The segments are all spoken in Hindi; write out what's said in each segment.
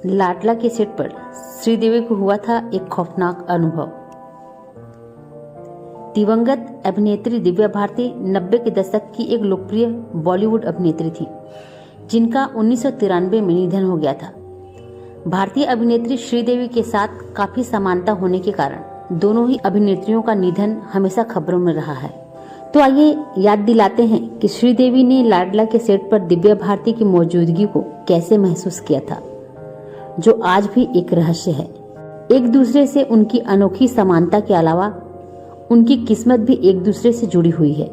लाडला के सेट पर श्रीदेवी को हुआ था एक खौफनाक अनुभव। दिवंगत अभिनेत्री दिव्या भारती 90 के दशक की एक लोकप्रिय बॉलीवुड अभिनेत्री थी, जिनका 1993 में निधन हो गया था। भारतीय अभिनेत्री श्रीदेवी के साथ काफी समानता होने के कारण दोनों ही अभिनेत्रियों का निधन हमेशा खबरों में रहा है। तो आइए याद दिलाते हैं कि श्रीदेवी ने लाडला के सेट पर दिव्या भारती की मौजूदगी को कैसे महसूस किया था, जो आज भी एक रहस्य है। एक दूसरे से उनकी अनोखी समानता के अलावा उनकी किस्मत भी एक दूसरे से जुड़ी हुई है,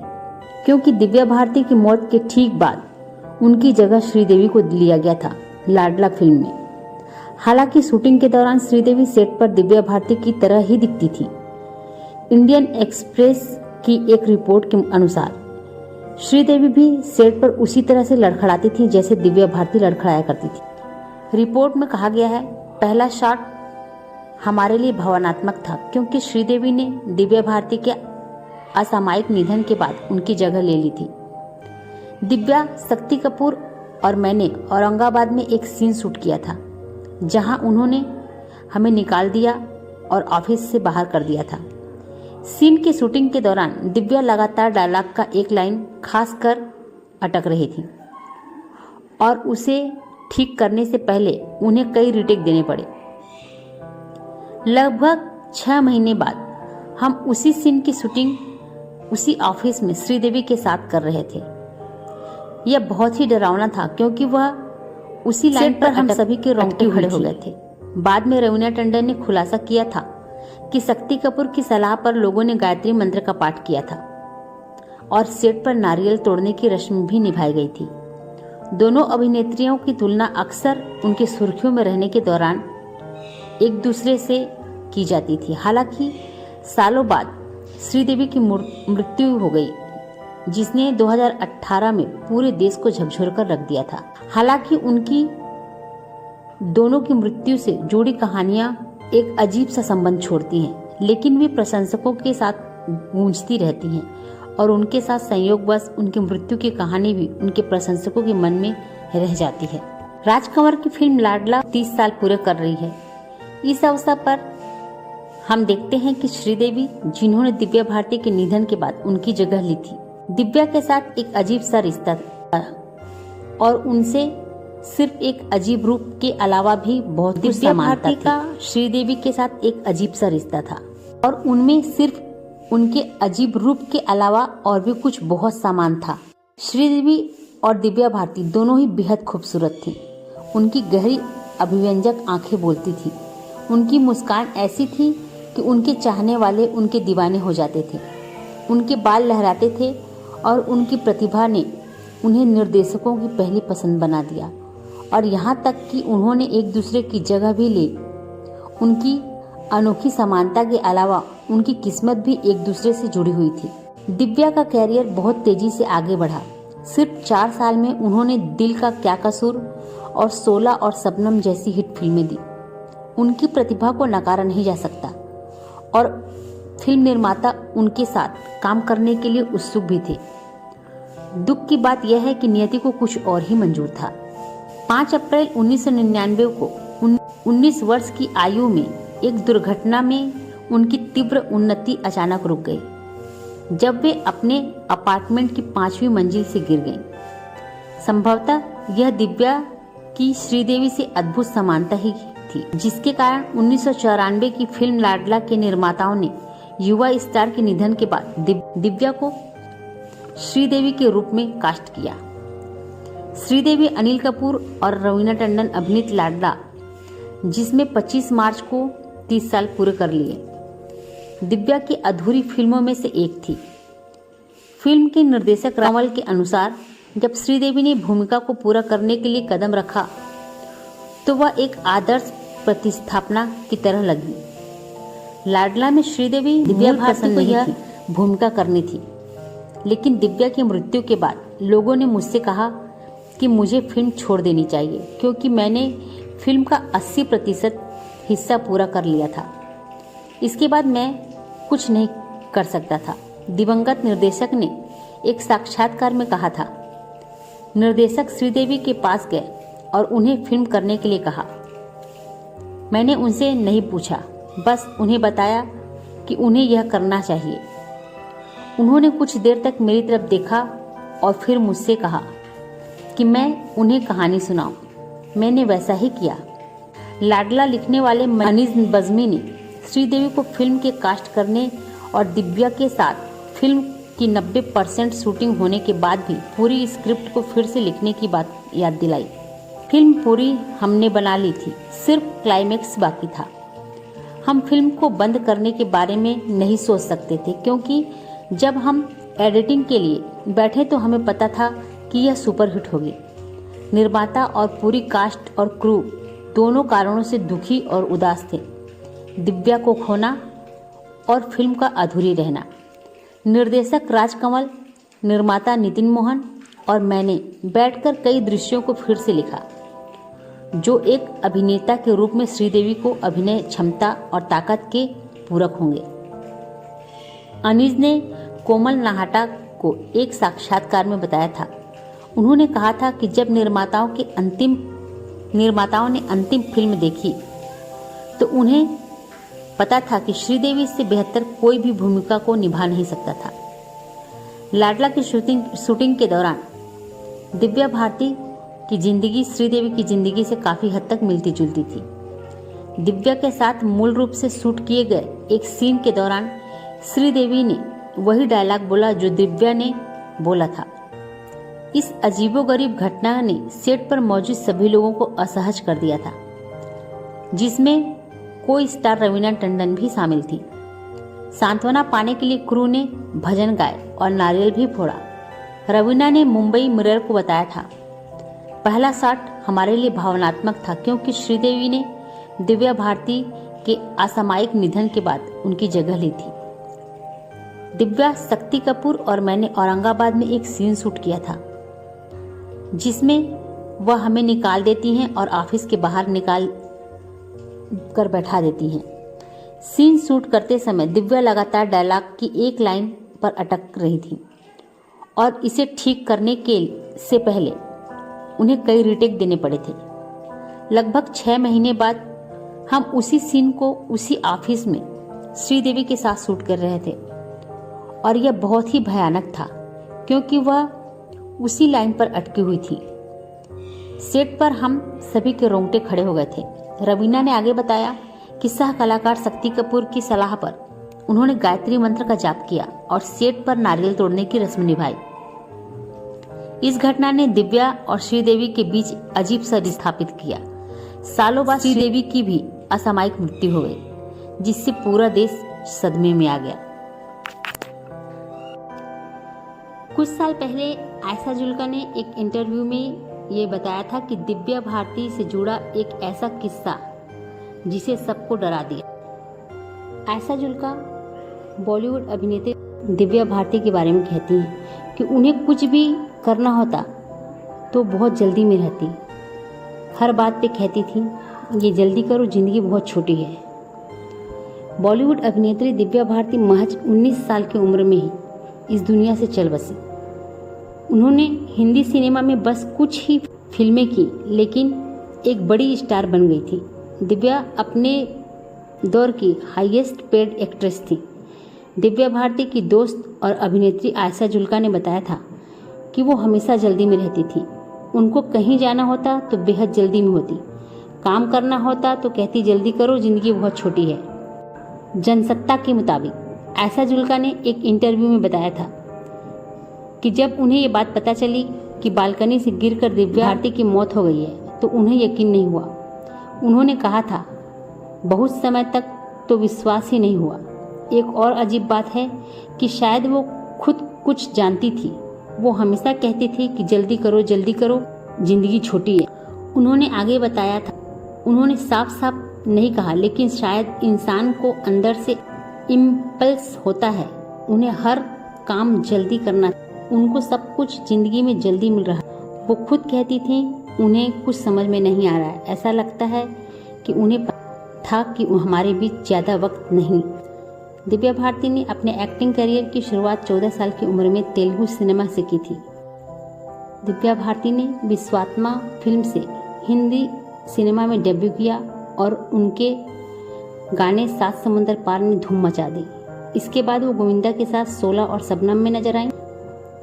क्योंकि दिव्या भारती की मौत के ठीक बाद उनकी जगह श्रीदेवी को लिया गया था लाडला फिल्म में। हालांकि शूटिंग के दौरान श्रीदेवी सेट पर दिव्या भारती की तरह ही दिखती थी। इंडियन एक्सप्रेस की एक रिपोर्ट के अनुसार श्रीदेवी भी सेट पर उसी तरह से लड़खड़ाती थी जैसे दिव्या भारती लड़खड़ाया करती थी। रिपोर्ट में कहा गया है, पहला शॉट हमारे लिए भावनात्मक था क्योंकि श्रीदेवी ने दिव्या भारती के असामयिक निधन के बाद उनकी जगह ले ली थी। दिव्या, शक्ति कपूर और मैंने औरंगाबाद में एक सीन शूट किया था जहां उन्होंने हमें निकाल दिया और ऑफिस से बाहर कर दिया था। सीन की शूटिंग के दौरान दिव्या लगातार डायलॉग का एक लाइन खास कर अटक रही थी और उसे ठीक करने से पहले उन्हें कई रीटेक देने पड़े। लगभग 6 महीने बाद हम उसी सीन की शूटिंग उसी ऑफिस में श्रीदेवी के साथ कर रहे थे। यह बहुत ही डरावना था क्योंकि वह उसी लाइन पर हम सभी के रोंगटे खड़े हो गए थे। बाद में रवीना टंडन ने खुलासा किया था कि शक्ति कपूर की सलाह पर लोगों ने गायत्री मंत्र का पाठ किया था और सेट पर नारियल तोड़ने की रस्म भी निभाई गई थी। दोनों अभिनेत्रियों की तुलना अक्सर उनकी सुर्खियों में रहने के दौरान एक दूसरे से की जाती थी। हालांकि सालों बाद श्रीदेवी की मृत्यु हो गई, जिसने 2018 में पूरे देश को झकझोर कर रख दिया था। हालांकि उनकी दोनों की मृत्यु से जुड़ी कहानियां एक अजीब सा संबंध छोड़ती हैं, लेकिन वे प्रशंसकों के साथ गूंजती रहती हैं और उनके साथ संयोगवश उनकी मृत्यु की कहानी भी उनके प्रशंसकों के मन में रह जाती है। राजकंवर की फिल्म लाडला 30 साल पूरे कर रही है। इस अवसर पर हम देखते हैं कि श्रीदेवी, जिन्होंने दिव्या भारती के निधन के बाद उनकी जगह ली थी, दिव्या के साथ एक अजीब सा रिश्ता था और उनसे सिर्फ एक अजीब रूप के अलावा भी बहुत कुछ समानता थी। का श्रीदेवी के साथ एक अजीब सा रिश्ता था और उनमें सिर्फ उनके अजीब रूप के अलावा और भी कुछ बहुत समान था। श्रीदेवी और दिव्या भारती दोनों ही बेहद खूबसूरत थी। उनकी गहरी अभिव्यंजक आंखें बोलती थी। उनकी मुस्कान ऐसी थी कि उनके चाहने वाले उनके दीवाने हो जाते थे। उनके बाल लहराते थे और उनकी प्रतिभा ने उन्हें निर्देशकों की पहली पसंद बना दिया और यहाँ तक कि उन्होंने एक दूसरे की जगह भी ली। उनकी अनोखी समानता के अलावा उनकी किस्मत भी एक दूसरे से जुड़ी हुई थी। दिव्या का कैरियर बहुत तेजी से आगे बढ़ा। सिर्फ 4 साल में उन्होंने दिल का क्या कसूर और 16 और शबनम जैसी हिट फिल्में दी। उनकी प्रतिभा को नकारा नहीं जा सकता और फिल्म निर्माता उनके साथ काम करने के लिए उत्सुक भी थे। दुख की बात यह है कि नियति को कुछ और ही मंजूर था। 5 अप्रैल 1999 को 19 वर्ष की आयु में एक दुर्घटना में उनकी तीव्र उन्नति अचानक रुक गई जब वे अपने अपार्टमेंट की 5वीं मंजिल से गिर गईं। संभवतः यह दिव्या की श्रीदेवी से अद्भुत समानता ही थी, जिसके कारण 1994 की फिल्म लाडला के निर्माताओं ने युवा स्टार के निधन के बाद दिव्या को श्रीदेवी के रूप में कास्ट किया। श्रीदेवी अनिल कपूर और रवीना टंडन अभिनीत लाडला, जिसमें 25 मार्च को 30 साल पूरे कर लिए, दिव्या की अधूरी फिल्मों में से एक थी। फिल्म के निर्देशक रामल के अनुसार जब श्रीदेवी ने भूमिका को पूरा करने के लिए कदम रखा तो वह एक आदर्श प्रतिस्थापना की तरह लगी। लाडला में श्रीदेवी दिव्या भारती को यह भूमिका करनी थी, लेकिन दिव्या की मृत्यु के बाद लोगों ने मुझसे कहा कि मुझे फिल्म छोड़ देनी चाहिए क्योंकि मैंने फिल्म का 80% हिस्सा पूरा कर लिया था। इसके बाद मैं कुछ नहीं कर सकता था। दिवंगत निर्देशक ने एक साक्षात्कार में कहा था। निर्देशक श्रीदेवी के पास गए और उन्हें फिल्म करने के लिए कहा मैंने उनसे नहीं पूछा, बस उन्हें बताया कि उन्हें यह करना चाहिए। उन्होंने कुछ देर तक मेरी तरफ देखा और फिर मुझसे कहा कि मैं उन्हें कहानी सुनाऊं। मैंने वैसा ही किया। लाडला लिखने वाले अनीस बज़्मी ने श्रीदेवी को फिल्म के कास्ट करने और दिव्या के साथ फिल्म की 90% शूटिंग होने के बाद भी पूरी स्क्रिप्ट को फिर से लिखने की बात याद दिलाई। फिल्म पूरी हमने बना ली थी, सिर्फ क्लाइमेक्स बाकी था। हम फिल्म को बंद करने के बारे में नहीं सोच सकते थे, क्योंकि जब हम एडिटिंग के लिए बैठे तो हमें पता था कि यह सुपरहिट होगी। निर्माता और पूरी कास्ट और क्रू दोनों कारणों से दुखी और उदास थे। दिव्या को खोना और फिल्म का अधूरी रहना। निर्देशक राजकमल, निर्माता नितिन मोहन और मैंने बैठकर कई दृश्यों को फिर से लिखा, जो एक अभिनेता के रूप में श्रीदेवी को अभिनय क्षमता और ताकत के पूरक होंगे। अनीस ने कोमल नाहटा को एक साक्षात्कार में बताया था। उन्होंने कहा था कि जब निर्माताओं ने अंतिम फिल्म देखी तो उन्हें पता था कि श्रीदेवी से बेहतर कोई भी भूमिका को निभा नहीं सकता था। लाडला की शूटिंग के दौरान दिव्या भारती की जिंदगी श्रीदेवी की जिंदगी से काफी हद तक मिलती जुलती थी। दिव्या के साथ मूल रूप से शूट किए गए एक सीन के दौरान श्रीदेवी ने वही डायलॉग बोला जो दिव्या ने बोला था। इस अजीबोगरीब घटना ने सेट पर मौजूद सभी लोगों को असहज कर दिया था, जिसमें कोई स्टार रवीना टंडन भी शामिल थी। सांत्वना पाने के लिए क्रू ने भजन गाए और नारियल भी फोड़ा। रवीना ने मुंबई मिरर को बताया था, पहला शॉट हमारे लिए भावनात्मक था, क्योंकि श्रीदेवी ने दिव्या भारती के असामयिक निधन के बाद उनकी जगह ली थी। दिव्या, शक्ति कपूर और मैंने औरंगाबाद में एक सीन शूट किया था, जिसमें वह हमें निकाल देती हैं और ऑफिस के बाहर निकाल कर बैठा देती हैं। सीन शूट करते समय दिव्या लगातार डायलॉग की एक लाइन पर अटक रही थी और इसे ठीक करने के से पहले उन्हें कई रीटेक देने पड़े थे। लगभग 6 महीने बाद हम उसी सीन को उसी ऑफिस में श्रीदेवी के साथ शूट कर रहे थे और यह बहुत ही भयानक था, क्योंकि वह उसी लाइन पर अटकी हुई थी। सेट पर हम सभी के रोंगटे खड़े हो गए थे। रवीना ने आगे बताया कि सह कलाकार शक्ति कपूर की सलाह पर उन्होंने गायत्री मंत्र का जाप किया और सेट पर नारियल तोड़ने की रस्म निभाई। इस घटना ने दिव्या और श्रीदेवी के बीच अजीब सा स्थापित किया। सालों बाद श्रीदेवी की भी असामयिक मृत्यु हो गई, जिससे पूरा देश सदमे में आ गया। कुछ साल पहले आयशा जुल्का ने एक इंटरव्यू में ये बताया था कि दिव्या भारती से जुड़ा एक ऐसा किस्सा जिसे सबको डरा दिया। आयशा जुल्का बॉलीवुड अभिनेत्री दिव्या भारती के बारे में कहती हैं कि उन्हें कुछ भी करना होता तो बहुत जल्दी में रहती। हर बात पे कहती थी, ये जल्दी करो, जिंदगी बहुत छोटी है। बॉलीवुड अभिनेत्री दिव्या भारती महज 19 साल की उम्र में ही इस दुनिया से चल बसी। उन्होंने हिंदी सिनेमा में बस कुछ ही फिल्में की, लेकिन एक बड़ी स्टार बन गई थी। दिव्या अपने दौर की हाईएस्ट पेड एक्ट्रेस थी। दिव्या भारती की दोस्त और अभिनेत्री आयशा जुल्का ने बताया था कि वो हमेशा जल्दी में रहती थी। उनको कहीं जाना होता तो बेहद जल्दी में होती, काम करना होता तो कहती जल्दी करो, जिंदगी बहुत छोटी है। जनसत्ता के मुताबिक आयशा जुल्का ने एक इंटरव्यू में बताया था कि जब उन्हें ये बात पता चली कि बालकनी से गिरकर दिव्या भारती की मौत हो गई है तो उन्हें यकीन नहीं हुआ। उन्होंने कहा था, बहुत समय तक तो विश्वास ही नहीं हुआ। एक और अजीब बात है कि शायद वो खुद कुछ जानती थी। वो हमेशा कहती थी कि जल्दी करो, जिंदगी छोटी है। उन्होंने आगे बताया था, उन्होंने साफ साफ नहीं कहा, लेकिन शायद इंसान को अंदर से इम्पल्स होता है, उन्हें हर काम जल्दी करना, उनको सब कुछ जिंदगी में जल्दी मिल रहा। वो खुद कहती थी उन्हें कुछ समझ में नहीं आ रहा है, ऐसा लगता है कि उन्हें था कि हमारे बीच ज़्यादा वक्त नहीं। दिव्या भारती ने अपने एक्टिंग करियर की शुरुआत 14 साल की उम्र में तेलुगु सिनेमा से की थी। दिव्या भारती ने विश्वात्मा फिल्म से हिंदी सिनेमा में डेब्यू किया और उनके गाने सात समंदर पार ने धूम मचा दी। इसके बाद वो गोविंदा के साथ 16 और शबनम में नजर आईं।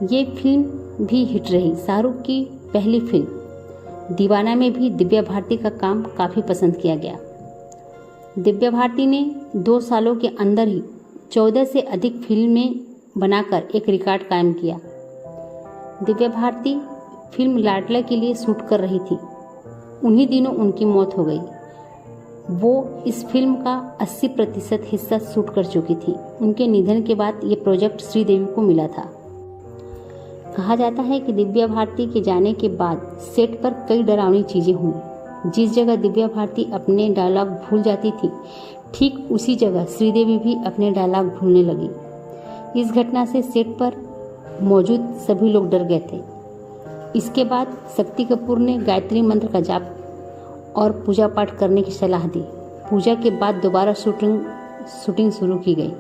ये फिल्म भी हिट रही। शाहरुख की पहली फिल्म दीवाना में भी दिव्या भारती का काम काफ़ी पसंद किया गया। दिव्या भारती ने 2 सालों के अंदर ही 14 से अधिक फिल्में बनाकर एक रिकॉर्ड कायम किया। दिव्या भारती फिल्म लाडला के लिए शूट कर रही थी। उन्हीं दिनों उनकी मौत हो गई। वो इस फिल्म का 80% हिस्सा शूट कर चुकी थी। उनके निधन के बाद ये प्रोजेक्ट श्रीदेवी को मिला था। कहा जाता है कि दिव्या भारती के जाने के बाद सेट पर कई डरावनी चीज़ें हुई। जिस जगह दिव्या भारती अपने डायलॉग भूल जाती थी, ठीक उसी जगह श्रीदेवी भी अपने डायलॉग भूलने लगी। इस घटना से सेट पर मौजूद सभी लोग डर गए थे। इसके बाद शक्ति कपूर ने गायत्री मंत्र का जाप और पूजा पाठ करने की सलाह दी। पूजा के बाद दोबारा शूटिंग शुरू की गई।